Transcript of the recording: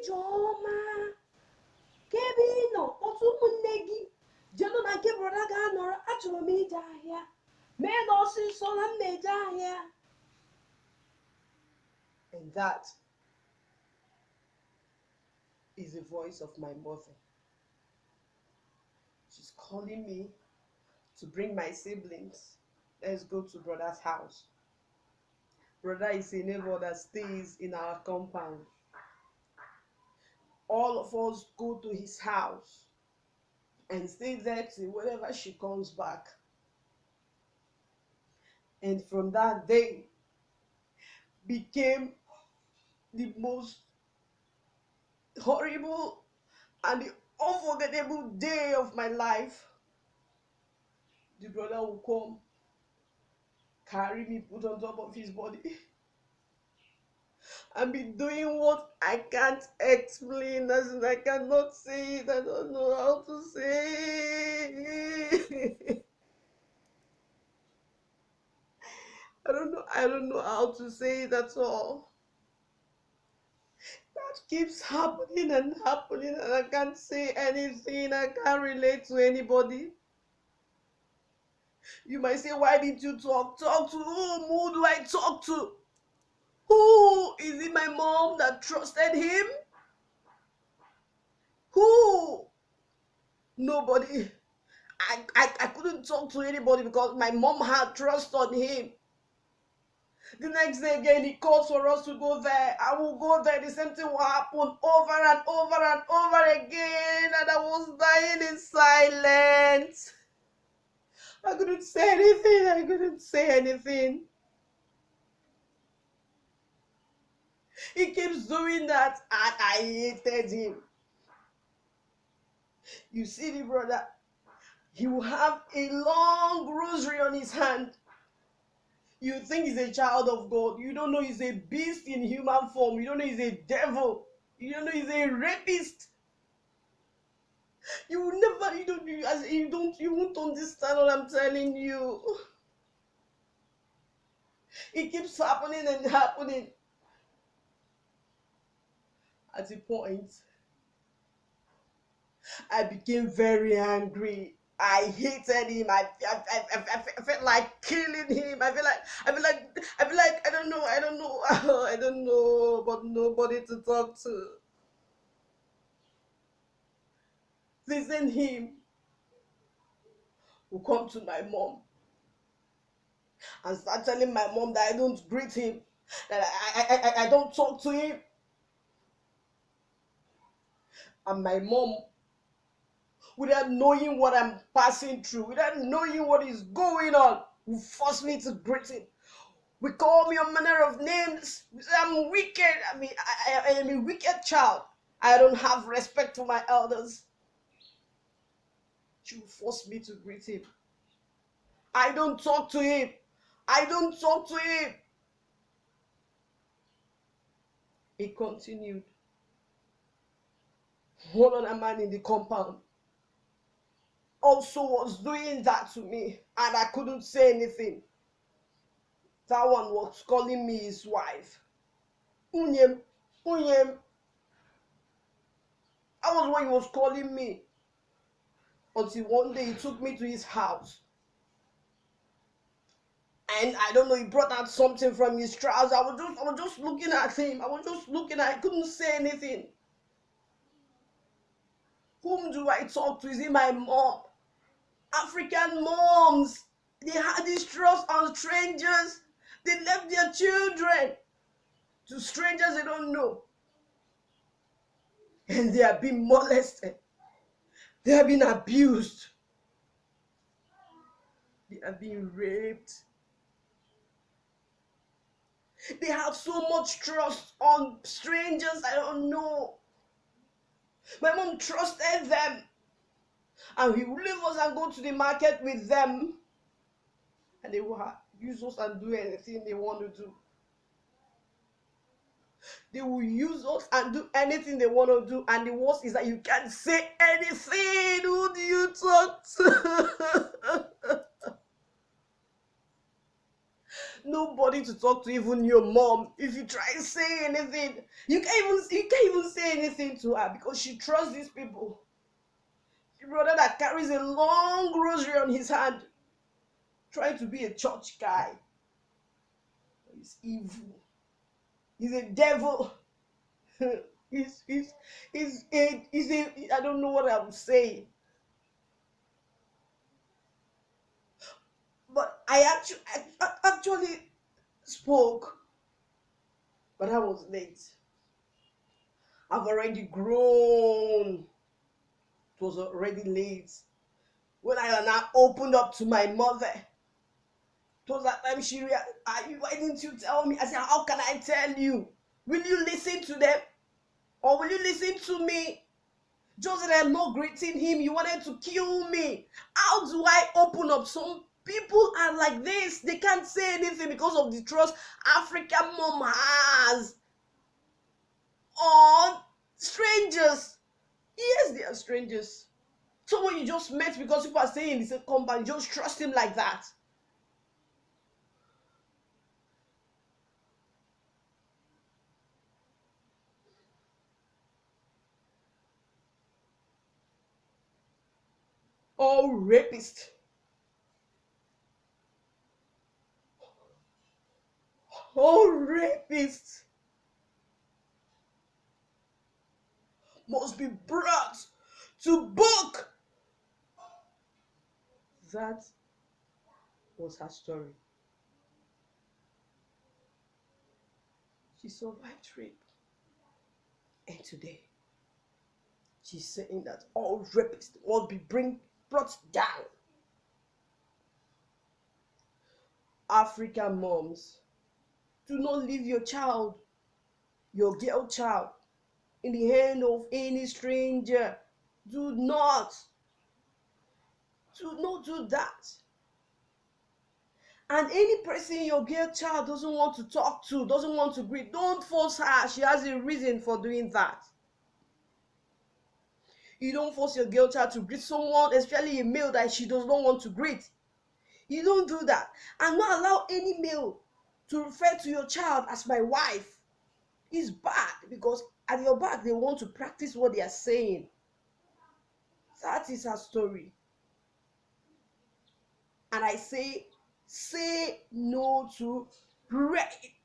Ijoma, Kebino, Otumunegi, Gemma Kebradagan or Atomida here. Men also solemn meja here. And that is the voice of my mother. She's calling me to bring my siblings. Let's go to brother's house. Brother is a neighbor that stays in our compound. All of us go to his house and stay there till whenever she comes back. And from that day became the most horrible and the unforgettable day of my life. The brother will come, carry me, put on top of his body, and be doing what I can't explain, as in I cannot say it, I don't know how to say it. I don't know how to say it at all. That keeps happening and happening, and I can't say anything, I can't relate to anybody. You might say, why didn't you talk? Talk to whom? Who do I talk to? Who? Is it my mom that trusted him? Who? Nobody. I couldn't talk to anybody because my mom had trust on him. The next day again, he calls for us to go there. I will go there. The same thing will happen over and over and over again. And I was dying in silence. I couldn't say anything. I couldn't say anything. He keeps doing that, and I hated him. You see the brother, he will have a long rosary on his hand. You think he's a child of God. You don't know he's a beast in human form. You don't know he's a devil. You don't know he's a rapist. You will never, you won't understand what I'm telling you. It keeps happening and happening. At a point, I became very angry. I hated him. I felt like killing him. I feel like I don't know, I don't know, but nobody to talk to. Listen, him will come to my mom and start telling my mom that I don't greet him, that I don't talk to him. And my mom, without knowing what I'm passing through, without knowing what is going on, will force me to greet him. We call me all manner of names. We say I'm wicked. I am a wicked child. I don't have respect for my elders. She will force me to greet him. I don't talk to him. I don't talk to him. It continued. One other man in the compound also was doing that to me, and I couldn't say anything. That one was calling me his wife. Unyem, Unyem. That was what he was calling me. Until one day he took me to his house. And I don't know, he brought out something from his trousers. I was just looking at him. I couldn't say anything. Whom do I talk to? Is it my mom? African moms, they had this trust on strangers. They left their children to strangers they don't know. And they are being molested. They are being abused. They are being raped. They have so much trust on strangers I don't know. My mom trusted them. And he would leave us and go to the market with them. And they will use us and do anything they want to do. They will use us and do anything they want to do. And the worst is that you can't say anything. Who do you talk to? Nobody to talk to, even your mom. If you try to say anything, you can't even say anything to her because she trusts these people. The brother that carries a long rosary on his hand, trying to be a church guy. He's evil. He's a devil. He's a I don't know what I would say. But I actually spoke, but I was late. I've already grown. It was already late. When I now opened up to my mother, it was that time she realized, why didn't you tell me? I said, how can I tell you? Will you listen to them? Or will you listen to me? Just that I'm not greeting him, you wanted to kill me. How do I open up? Some people are like this. They can't say anything because of the trust African mom has on strangers. Yes, they are strangers. Someone you just met because people are staying in the same compound, you just trust him like that. All rapists, all rapists must be brought to book. That was her story. She survived rape. And today, she's saying that all rapists must be brought down. African moms, do not leave your child, your girl child, in the hand of any stranger. Do not. Do not do that. And any person your girl child doesn't want to talk to, doesn't want to greet, don't force her. She has a reason for doing that. You don't force your girl child to greet someone, especially a male that she does not want to greet. You don't do that. And not allow any male to refer to your child as my wife. It's bad because at your back they want to practice what they are saying. That is her story. And I say no to rape.